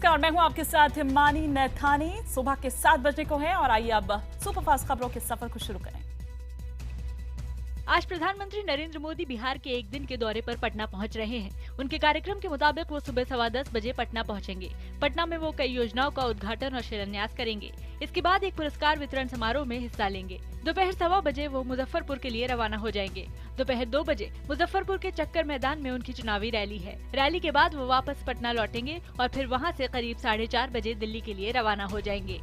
नमस्कार, मैं हूं आपके साथ हिमानी नैथानी। सुबह के 7 बजने को है और आइए अब सुपरफास्ट खबरों के सफर को शुरू करें। आज प्रधानमंत्री नरेंद्र मोदी बिहार के एक दिन के दौरे पर पटना पहुंच रहे हैं। उनके कार्यक्रम के मुताबिक वो सुबह 10:15 बजे पटना पहुंचेंगे। पटना में वो कई योजनाओं का उद्घाटन और शिलान्यास करेंगे। इसके बाद एक पुरस्कार वितरण समारोह में हिस्सा लेंगे। दोपहर 1:15 बजे वो मुजफ्फरपुर के लिए रवाना हो जाएंगे। दोपहर 2 बजे मुजफ्फरपुर के चक्कर मैदान में उनकी चुनावी रैली है। रैली के बाद वो वापस पटना लौटेंगे और फिर वहाँ से करीब 4:30 बजे दिल्ली के लिए रवाना हो जाएंगे।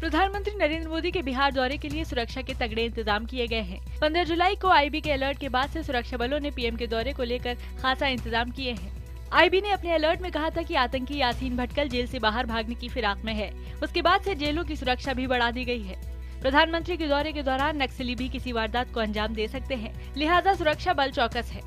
प्रधानमंत्री नरेंद्र मोदी के बिहार दौरे के लिए सुरक्षा के तगड़े इंतजाम किए गए हैं। 15 जुलाई को आईबी के अलर्ट के बाद से सुरक्षा बलों ने पीएम के दौरे को लेकर खासा इंतजाम किए हैं। आईबी ने अपने अलर्ट में कहा था कि आतंकी यासीन भटकल जेल से बाहर भागने की फिराक में है। उसके बाद से जेलों की सुरक्षा भी बढ़ा दी गई है। प्रधानमंत्री के दौरे के दौरान नक्सली भी किसी वारदात को अंजाम दे सकते हैं, लिहाजा सुरक्षा बल चौकस है।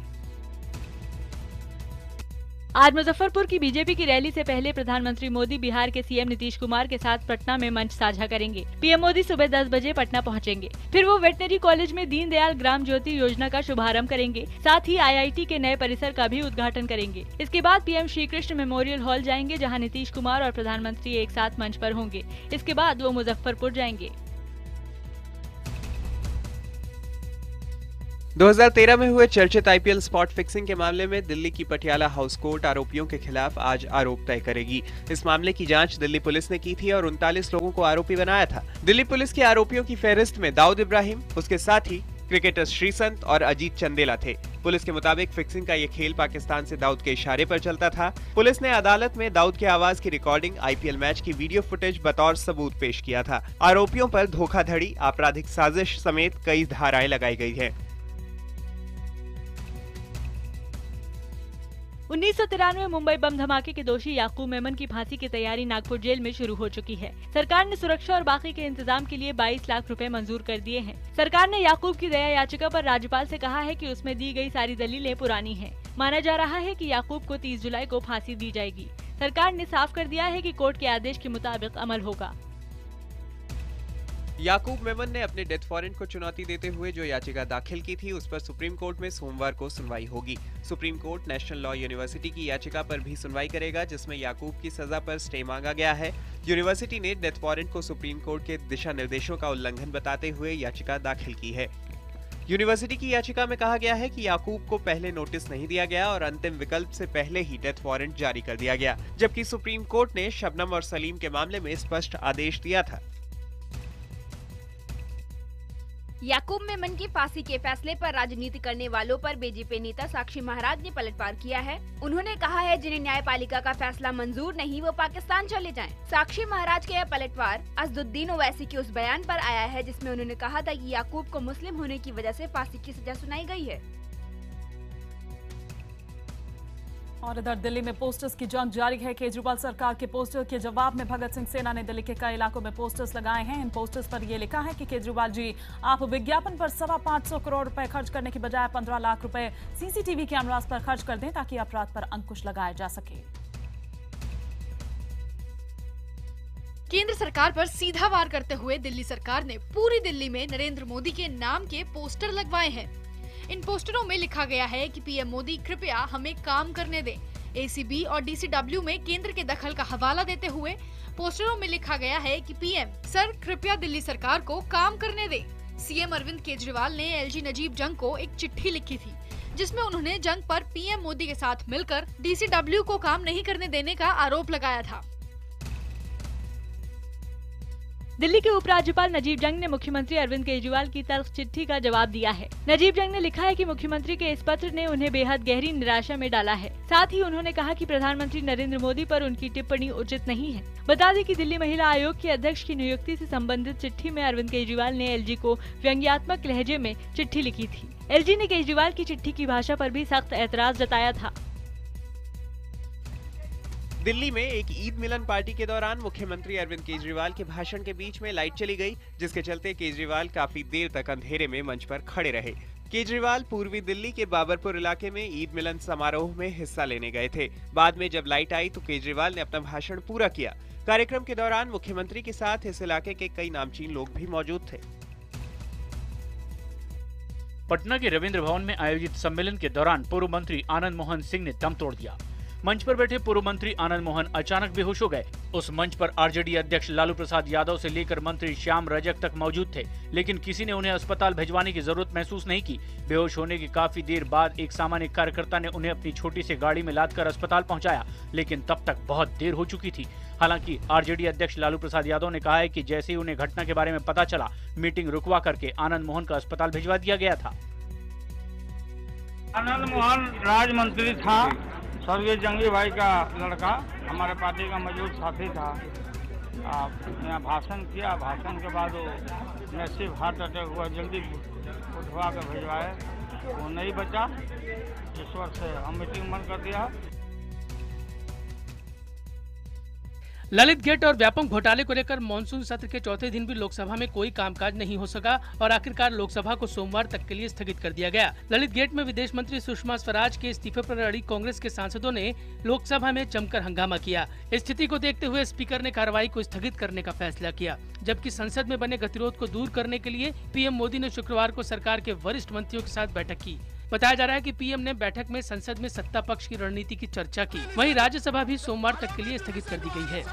आज मुजफ्फरपुर की बीजेपी की रैली से पहले प्रधानमंत्री मोदी बिहार के सीएम नीतीश कुमार के साथ पटना में मंच साझा करेंगे। पीएम मोदी सुबह 10 बजे पटना पहुंचेंगे। फिर वो वेटनरी कॉलेज में दीनदयाल ग्राम ज्योति योजना का शुभारंभ करेंगे। साथ ही आईआईटी के नए परिसर का भी उद्घाटन करेंगे। इसके बाद PM Shri Krishna memorial hall जाएंगे, जहाँ नीतीश कुमार और प्रधानमंत्री एक साथ मंच पर होंगे। इसके बाद वो मुजफ्फरपुर जाएंगे। 2013 में हुए चर्चित आईपीएल स्पॉट फिक्सिंग के मामले में दिल्ली की पटियाला हाउस कोर्ट आरोपियों के खिलाफ आज आरोप तय करेगी। इस मामले की जांच दिल्ली पुलिस ने की थी और 39 लोगों को आरोपी बनाया था। दिल्ली पुलिस के आरोपियों की फहरिस्त में दाऊद इब्राहिम, उसके साथ ही क्रिकेटर श्रीसंत और अजीत चंदेला थे। पुलिस के मुताबिक फिक्सिंग का ये खेल पाकिस्तान से दाऊद के इशारे पर चलता था। पुलिस ने अदालत में दाऊद के आवाज की रिकॉर्डिंग, आईपीएल मैच की वीडियो फुटेज बतौर सबूत पेश किया था। आरोपियों पर धोखाधड़ी, आपराधिक साजिश समेत कई धाराएं लगाई गई है। 1993 मुंबई बम धमाके के दोषी याकूब मेमन की फांसी की तैयारी नागपुर जेल में शुरू हो चुकी है। सरकार ने सुरक्षा और बाकी के इंतजाम के लिए 22 लाख रुपए मंजूर कर दिए हैं। सरकार ने याकूब की दया याचिका पर राज्यपाल से कहा है कि उसमें दी गई सारी दलीलें पुरानी हैं। माना जा रहा है कि याकूब को 30 जुलाई को फांसी दी जाएगी। सरकार ने साफ कर दिया है कि कोर्ट के आदेश के मुताबिक अमल होगा। याकूब मेमन ने अपने डेथ वारंट को चुनौती देते हुए जो याचिका दाखिल की थी, उस पर सुप्रीम कोर्ट में सोमवार को सुनवाई होगी। Supreme court national law university की याचिका पर भी सुनवाई करेगा, जिसमें याकूब की सजा पर स्टे मांगा गया है। यूनिवर्सिटी ने डेथ वारंट को सुप्रीम कोर्ट के दिशा निर्देशों का उल्लंघन बताते हुए याचिका दाखिल की है। यूनिवर्सिटी की याचिका में कहा गया है कि याकूब को पहले नोटिस नहीं दिया गया और अंतिम विकल्प से पहले ही डेथ वारंट जारी कर दिया गया, जबकि सुप्रीम कोर्ट ने शबनम और सलीम के मामले में स्पष्ट आदेश दिया था। याकूब मेमन की फांसी के फैसले पर राजनीति करने वालों पर बीजेपी नेता साक्षी महाराज ने पलटवार किया है। उन्होंने कहा है, जिन्हें न्यायपालिका का फैसला मंजूर नहीं, वो पाकिस्तान चले जाएं। साक्षी महाराज के यह पलटवार असदुद्दीन ओवैसी के उस बयान पर आया है, जिसमें उन्होंने कहा था कि याकूब को मुस्लिम होने की वजह से फांसी की सजा सुनाई गई है। और इधर दिल्ली में पोस्टर्स की जंग जारी है। केजरीवाल सरकार के पोस्टर के जवाब में भगत सिंह सेना ने दिल्ली के कई इलाकों में पोस्टर्स लगाए हैं। इन पोस्टर्स पर यह लिखा है कि केजरीवाल जी, आप विज्ञापन पर 525 करोड़ रुपए खर्च करने की बजाय 15 लाख रुपए सीसीटीवी कैमरास पर खर्च कर दें, ताकि अपराध पर अंकुश लगाया जा सके। केंद्र सरकार पर सीधा वार करते हुए दिल्ली सरकार ने पूरी दिल्ली में नरेंद्र मोदी के नाम के पोस्टर लगवाए हैं। इन पोस्टरों में लिखा गया है कि पीएम मोदी कृपया हमें काम करने दें। एसीबी और डीसीडब्ल्यू में केंद्र के दखल का हवाला देते हुए पोस्टरों में लिखा गया है कि पीएम सर कृपया दिल्ली सरकार को काम करने दें। सीएम अरविंद केजरीवाल ने एलजी नजीब जंग को एक चिट्ठी लिखी थी, जिसमें उन्होंने जंग पर पीएम मोदी के साथ मिलकर डीसीडब्ल्यू को काम नहीं करने देने का आरोप लगाया था। दिल्ली के उपराज्यपाल नजीब जंग ने मुख्यमंत्री अरविंद केजरीवाल की तल्ख चिट्ठी का जवाब दिया है। नजीब जंग ने लिखा है कि मुख्यमंत्री के इस पत्र ने उन्हें बेहद गहरी निराशा में डाला है। साथ ही उन्होंने कहा कि प्रधानमंत्री नरेंद्र मोदी पर उनकी टिप्पणी उचित नहीं है। बता दें कि दिल्ली महिला आयोग के अध्यक्ष की नियुक्ति से संबंधित चिट्ठी में अरविंद केजरीवाल ने एलजी को व्यंग्यात्मक लहजे में चिट्ठी लिखी थी। एलजी ने केजरीवाल की चिट्ठी की भाषा पर भी सख्त ऐतराज जताया था। दिल्ली में एक ईद मिलन पार्टी के दौरान मुख्यमंत्री अरविंद केजरीवाल के भाषण के बीच में लाइट चली गई, जिसके चलते केजरीवाल काफी देर तक अंधेरे में मंच पर खड़े रहे। केजरीवाल पूर्वी दिल्ली के बाबरपुर इलाके में ईद मिलन समारोह में हिस्सा लेने गए थे। बाद में जब लाइट आई तो केजरीवाल ने अपना भाषण पूरा किया। कार्यक्रम के दौरान मुख्यमंत्री के साथ इस इलाके के कई नामचीन लोग भी मौजूद थे। पटना के रविंद्र भवन में आयोजित सम्मेलन के दौरान पूर्व मंत्री आनंद मोहन सिंह ने दम तोड़ दिया। मंच पर बैठे पूर्व मंत्री आनंद मोहन अचानक बेहोश हो गए। उस मंच पर आरजेडी अध्यक्ष लालू प्रसाद यादव से लेकर मंत्री श्याम रजक तक मौजूद थे, लेकिन किसी ने उन्हें अस्पताल भिजवाने की जरूरत महसूस नहीं की। बेहोश होने की काफी देर बाद एक सामान्य कार्यकर्ता ने उन्हें अपनी छोटी सी गाड़ी में लादकर अस्पताल पहुंचाया, लेकिन तब तक बहुत देर हो चुकी थी। हालांकि आरजेडी अध्यक्ष लालू प्रसाद यादव ने कहा है कि जैसे ही उन्हें घटना के बारे में पता चला, मीटिंग रुकवा करके आनंद मोहन का अस्पताल भिजवा दिया गया था। आनंद मोहन राज्य मंत्री था, स्वर्गीय जंगी भाई का लड़का, हमारे पार्टी का मौजूद साथी था। यहाँ भाषण किया, भाषण के बाद वो मैसिव हार्ट अटैक हुआ, जल्दी उठवा के भिजवाए, वो नहीं बचा। ईश्वर से हम मीटिंग बंद कर दिया। ललित गेट और व्यापम घोटाले को लेकर मानसून सत्र के चौथे दिन भी लोकसभा में कोई कामकाज नहीं हो सका और आखिरकार लोकसभा को सोमवार तक के लिए स्थगित कर दिया गया। ललित गेट में विदेश मंत्री सुषमा स्वराज के इस्तीफे पर अड़ी कांग्रेस के सांसदों ने लोकसभा में जमकर हंगामा किया। स्थिति को देखते हुए स्पीकर ने कार्रवाई को स्थगित करने का फैसला किया, जबकि संसद में बने गतिरोध को दूर करने के लिए पीएम मोदी ने शुक्रवार को सरकार के वरिष्ठ मंत्रियों के साथ बैठक की। बताया जा रहा है कि पीएम ने बैठक में संसद में सत्ता पक्ष की रणनीति की चर्चा की। वहीं राज्यसभा भी सोमवार तक के लिए स्थगित कर दी गई है।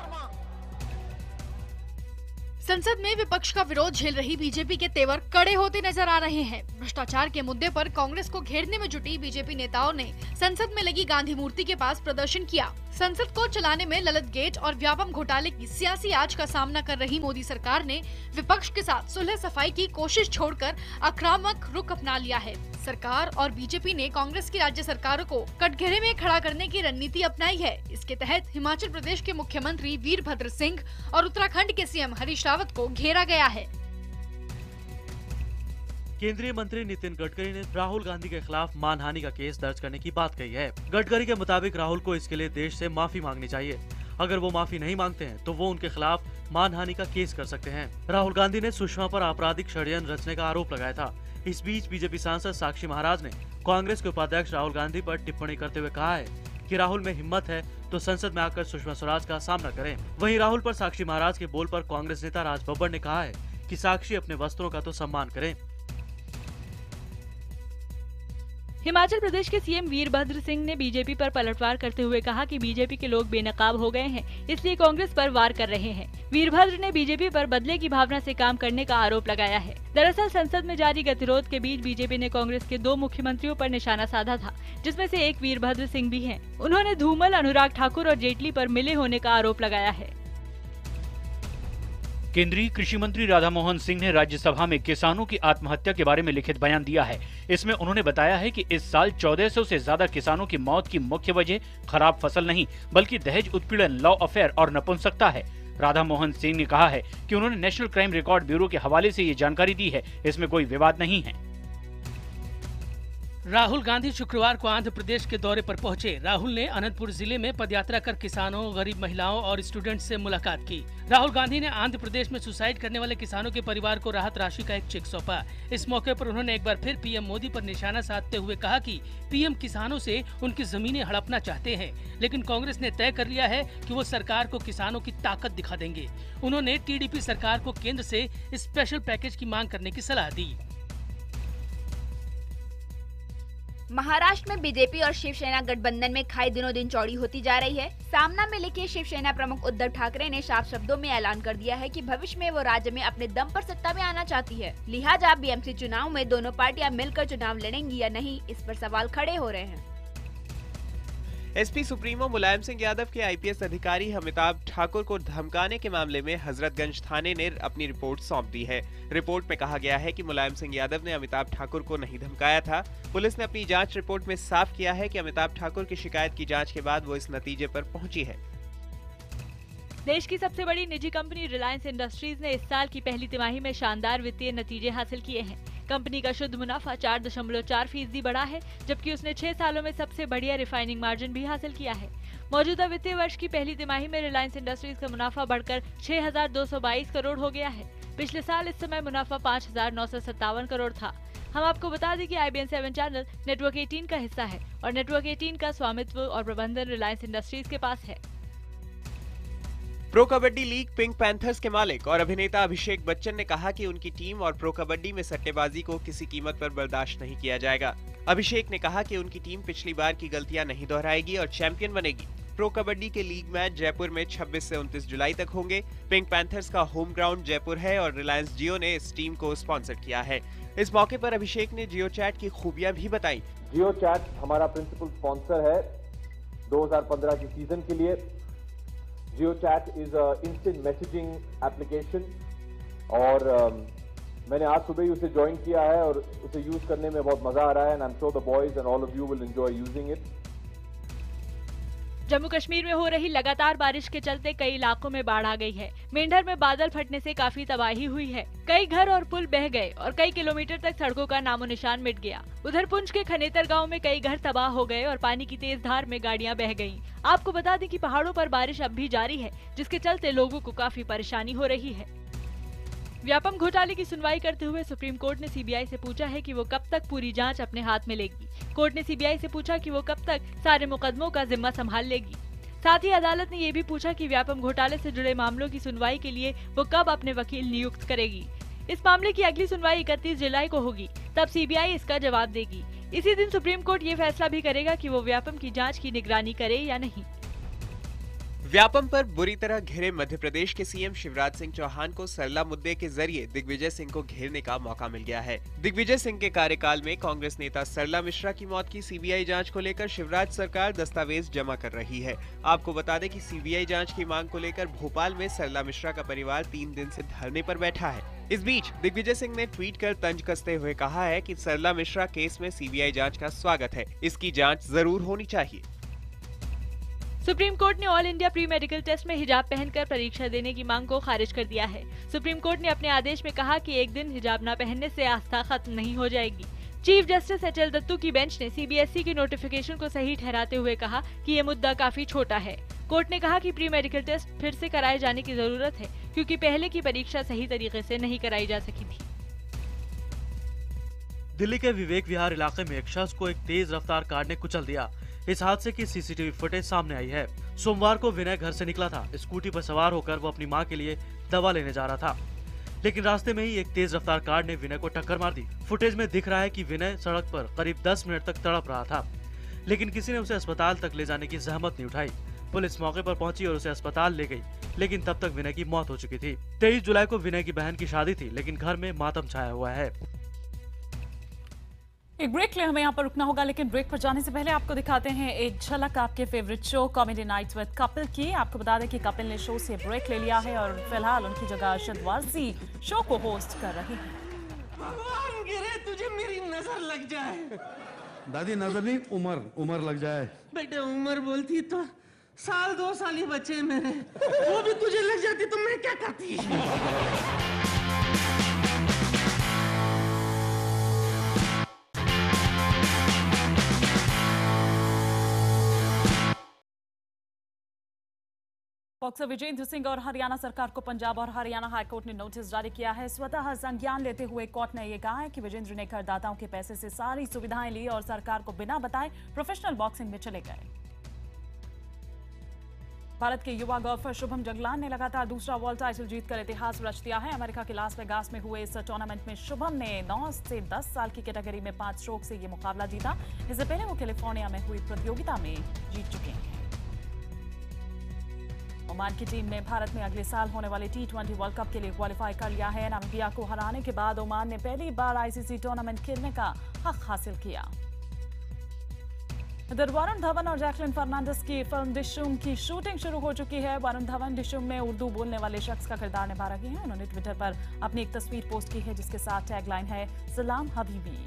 संसद में विपक्ष का विरोध झेल रही बीजेपी के तेवर कड़े होते नजर आ रहे हैं। भ्रष्टाचार के मुद्दे पर कांग्रेस को घेरने में जुटी बीजेपी नेताओं ने संसद में लगी गांधी मूर्ति के पास प्रदर्शन किया। संसद को चलाने में ललित गेट और व्यापम घोटाले की सियासी आंच का सामना कर रही मोदी सरकार ने विपक्ष के साथ सुलह सफाई की कोशिश छोड़कर आक्रामक रुख अपना लिया है। सरकार और बीजेपी ने कांग्रेस की राज्य सरकारों को कटघरे में खड़ा करने की रणनीति अपनाई है। इसके तहत हिमाचल प्रदेश के मुख्यमंत्री वीरभद्र सिंह और उत्तराखंड के सीएम हरीश रावत को घेरा गया है। केंद्रीय मंत्री नितिन गडकरी ने राहुल गांधी के खिलाफ मानहानि का केस दर्ज करने की बात कही है। गडकरी के मुताबिक राहुल को इसके लिए देश से माफी मांगनी चाहिए। अगर वो माफी नहीं मांगते हैं तो वो उनके खिलाफ मानहानि का केस कर सकते हैं। राहुल गांधी ने सुषमा पर आपराधिक षड्यंत्र रचने का आरोप लगाया था। इस बीच बीजेपी सांसद साक्षी महाराज ने कांग्रेस के उपाध्यक्ष राहुल गांधी पर टिप्पणी करते हुए कहा है कि राहुल में हिम्मत है तो संसद में आकर सुषमा स्वराज का सामना करें। वहीं राहुल पर साक्षी महाराज के बोल पर कांग्रेस नेता राज बब्बर ने कहा है कि साक्षी अपने वस्त्रों का तो सम्मान करें। हिमाचल प्रदेश के सीएम वीरभद्र सिंह ने बीजेपी पर पलटवार करते हुए कहा कि बीजेपी के लोग बेनकाब हो गए हैं, इसलिए कांग्रेस पर वार कर रहे हैं। वीरभद्र ने बीजेपी पर बदले की भावना से काम करने का आरोप लगाया है। दरअसल संसद में जारी गतिरोध के बीच बीजेपी ने कांग्रेस के 2 मुख्यमंत्रियों पर निशाना साधा था, जिसमें से एक वीरभद्र सिंह भी हैं। उन्होंने धूमल, अनुराग ठाकुर और जेटली पर मिले होने का आरोप लगाया है। केंद्रीय कृषि मंत्री राधा मोहन सिंह ने राज्यसभा में किसानों की आत्महत्या के बारे में लिखित बयान दिया है। इसमें उन्होंने बताया है कि इस साल 1400 से ज्यादा किसानों की मौत की मुख्य वजह खराब फसल नहीं बल्कि दहेज उत्पीड़न, लव अफेयर और नपुंसकता है। राधा मोहन सिंह ने कहा है कि उन्होंने नेशनल क्राइम रिकॉर्ड ब्यूरो के हवाले से ये जानकारी दी है। इसमें कोई विवाद नहीं है। राहुल गांधी शुक्रवार को आंध्र प्रदेश के दौरे पर पहुंचे। राहुल ने अनंतपुर जिले में पदयात्रा कर किसानों, गरीब महिलाओं और स्टूडेंट्स से मुलाकात की। राहुल गांधी ने आंध्र प्रदेश में सुसाइड करने वाले किसानों के परिवार को राहत राशि का एक चेक सौंपा। इस मौके पर उन्होंने एक बार फिर पीएम मोदी पर निशाना साधते हुए कहा कि पीएम किसानों से उनकी जमीनें हड़पना चाहते हैं, लेकिन कांग्रेस ने तय कर लिया है कि वो सरकार को किसानों की ताकत दिखा देंगे। उन्होंने टीडीपी सरकार को केंद्र से स्पेशल पैकेज की मांग करने की सलाह दी। महाराष्ट्र में बीजेपी और शिवसेना गठबंधन में खाई दिनों दिन चौड़ी होती जा रही है। सामना में लिखे शिवसेना प्रमुख उद्धव ठाकरे ने साफ शब्दों में ऐलान कर दिया है कि भविष्य में वो राज्य में अपने दम पर सत्ता में आना चाहती है। लिहाजा बीएमसी चुनाव में दोनों पार्टियां मिलकर चुनाव लड़ेंगी या नहीं, इस पर सवाल खड़े हो रहे हैं। एसपी सुप्रीमो मुलायम सिंह यादव के आईपीएस अधिकारी अमिताभ ठाकुर को धमकाने के मामले में हजरतगंज थाने ने अपनी रिपोर्ट सौंप दी है। रिपोर्ट में कहा गया है कि मुलायम सिंह यादव ने अमिताभ ठाकुर को नहीं धमकाया था। पुलिस ने अपनी जांच रिपोर्ट में साफ किया है कि अमिताभ ठाकुर की शिकायत की जांच के बाद वो इस नतीजे पर पहुंची है। देश की सबसे बड़ी निजी कंपनी रिलायंस इंडस्ट्रीज ने इस साल की पहली तिमाही में शानदार वित्तीय नतीजे हासिल किए हैं। कंपनी का शुद्ध मुनाफा 4.4% बढ़ा है, जबकि उसने 6 सालों में सबसे बढ़िया रिफाइनिंग मार्जिन भी हासिल किया है। मौजूदा वित्तीय वर्ष की पहली तिमाही में रिलायंस इंडस्ट्रीज का मुनाफा बढ़कर 6,222 करोड़ हो गया है। पिछले साल इस समय मुनाफा 5,957 करोड़ था। हम आपको बता दें कि IBN 7 चैनल नेटवर्क 18 का हिस्सा है और नेटवर्क 18 का स्वामित्व और प्रबंधन रिलायंस इंडस्ट्रीज के पास है। Pro kabaddi league pink panthers के मालिक और अभिनेता अभिषेक बच्चन ने कहा कि उनकी टीम और प्रो कबड्डी में सट्टेबाजी को किसी कीमत पर बर्दाश्त नहीं किया जाएगा। अभिषेक ने कहा कि उनकी टीम पिछली बार की गलतियां नहीं दोहराएगी और चैंपियन बनेगी। प्रो कबड्डी के लीग मैच जयपुर में 26 से 29 जुलाई तक होंगे। पिंक पैंथर्स का होम ग्राउंड जयपुर है और रिलायंस जियो ने इस टीम को स्पॉन्सर किया है। इस मौके पर अभिषेक ने जियो चैट की खूबियां भी बताई। जियो चैट हमारा प्रिंसिपल स्पॉन्सर है 2015 की सीजन के लिए। Jio chat is a instant messaging application और मैंने आज सुबह ही उसे ज्वाइन किया है और उसे यूज करने में बहुत मजा आ रहा है and I am sure the boys and all of you will enjoy using it. Jammu Kashmir में हो रही लगातार बारिश के चलते कई इलाकों में बाढ़ आ गई है। मेंढर में बादल फटने से काफी तबाही हुई है। कई घर और पुल बह गए और कई किलोमीटर तक सड़कों का नामो निशान मिट गया। उधर पुंछ के खनेतर गांव में कई घर तबाह हो गए और पानी की तेज धार में गाड़ियां बह गईं। आपको बता दें कि पहाड़ों पर बारिश अब भी जारी है, जिसके चलते लोगों को काफी परेशानी हो रही है। व्यापम घोटाले की सुनवाई करते हुए सुप्रीम कोर्ट ने सीबीआई से पूछा है कि वो कब तक पूरी जांच अपने हाथ में लेगी। कोर्ट ने सीबीआई से पूछा कि वो कब तक सारे मुकदमों का जिम्मा संभाल लेगी। साथ ही अदालत ने ये भी पूछा कि व्यापम घोटाले से जुड़े मामलों की सुनवाई के लिए वो कब अपने वकील नियुक्त करेगी। इस मामले की अगली सुनवाई 31 जुलाई को होगी, तब सीबीआई इसका जवाब देगी। इसी दिन सुप्रीम कोर्ट ये फैसला भी करेगा कि वो व्यापम की जांच की निगरानी करे या नहीं। व्यापम पर बुरी तरह घिरे मध्य प्रदेश के सीएम शिवराज सिंह चौहान को सरला मुद्दे के जरिए दिग्विजय सिंह को घेरने का मौका मिल गया है। दिग्विजय सिंह के कार्यकाल में कांग्रेस नेता सरला मिश्रा की मौत की सीबीआई जांच को लेकर शिवराज सरकार दस्तावेज जमा कर रही है। आपको बता दें कि सीबीआई जांच की मांग को लेकर भोपाल में सरला मिश्रा का परिवार 3 दिन से धरने पर बैठा है। इस बीच दिग्विजय सिंह ने ट्वीट कर तंज कसते हुए कहा है कि सरला मिश्रा केस में सीबीआई जांच का स्वागत है, इसकी जांच जरूर होनी चाहिए। सुप्रीम कोर्ट ने all India pre medical test में हिजाब पहनकर परीक्षा देने की मांग को खारिज कर दिया है। सुप्रीम कोर्ट ने अपने आदेश में कहा कि एक दिन हिजाब न पहनने से आस्था खत्म नहीं हो जाएगी। चीफ जस्टिस एचएल दत्तू की बेंच ने सीबीएसई की नोटिफिकेशन को सही ठहराते हुए कहा कि ये मुद्दा काफी छोटा है। कोर्ट ने कहा कि प्री मेडिकल टेस्ट फिर से कराए जाने की जरूरत है, क्योंकि पहले की परीक्षा सही तरीके से नहीं कराई जा सकी थी। दिल्ली के विवेक विहार इलाके में एक शख्स को एक तेज रफ्तार कार ने कुचल दिया। इस हादसे की सीसीटीवी फुटेज सामने आई है। सोमवार को विनय घर से निकला था। स्कूटी पर सवार होकर वो अपनी मां के लिए दवा लेने जा रहा था, लेकिन रास्ते में ही एक तेज रफ्तार कार ने विनय को टक्कर मार दी। फुटेज में दिख रहा है कि विनय सड़क पर करीब 10 मिनट तक तड़प रहा था, लेकिन किसी ने उसे अस्पताल तक ले जाने की जहमत नहीं उठाई। पुलिस मौके पर पहुंची और उसे अस्पताल ले गई, लेकिन तब तक विनय की मौत हो चुकी थी। 23 जुलाई को विनय की बहन की शादी थी, लेकिन घर में मातम छाया हुआ है। एक ब्रेक ले हमें यहाँ पर रुकना होगा, लेकिन ब्रेक पर जाने से पहले आपको दिखाते हैं एक झलक आपके favourite show Comedy Nights with Kapil की। आपको बता दें कि कपिल ने शो से ब्रेक ले लिया है और फिलहाल उनकी जगह अरशद वारसी शो को होस्ट कर रही हैं। भगवान गिरे तुझे मेरी नजर लग जाए। दादी नजर नहीं, उम्र लग जाए। बेटे उम्र बोलती तो 1-2 साल ही बचे मेरे, वो भी तुझे लग जाती तो मैं क्या करती। बॉक्सर विजेंद्र सिंह और हरियाणा सरकार को पंजाब और हरियाणा हाईकोर्ट ने नोटिस जारी किया है। स्वतः संज्ञान लेते हुए कोर्ट ने यह कहा है कि विजेंद्र ने करदाताओं के पैसे से सारी सुविधाएं ली और सरकार को बिना बताए प्रोफेशनल बॉक्सिंग में चले गए। भारत के युवा गोल्फर शुभम जगलान ने लगातार दूसरा वर्ल्ड टाइटल जीतकर इतिहास रच दिया है। अमेरिका के लास वेगास में हुए इस टूर्नामेंट में शुभम ने 9 से 10 साल की कैटेगरी में 5 स्ट्रोक से ये मुकाबला जीता। इससे पहले वो कैलिफोर्निया में हुई प्रतियोगिता में जीत चुके हैं। ओमान की टीम ने भारत में अगले साल होने वाले T20 वर्ल्ड कप के लिए क्वालिफाई कर लिया है। नामीबिया को हराने के बाद ओमान ने पहली बार आईसीसी टूर्नामेंट खेलने का हक हासिल किया। इधर वरुण धवन और जैकलिन फर्नांडिस की फिल्म डिशूम की शूटिंग शुरू हो चुकी है। वरुण धवन डिशूम में उर्दू बोलने वाले शख्स का किरदार निभा रहे हैं। उन्होंने ट्विटर पर अपनी एक तस्वीर पोस्ट की है, जिसके साथ टैगलाइन है सलाम हबीबी।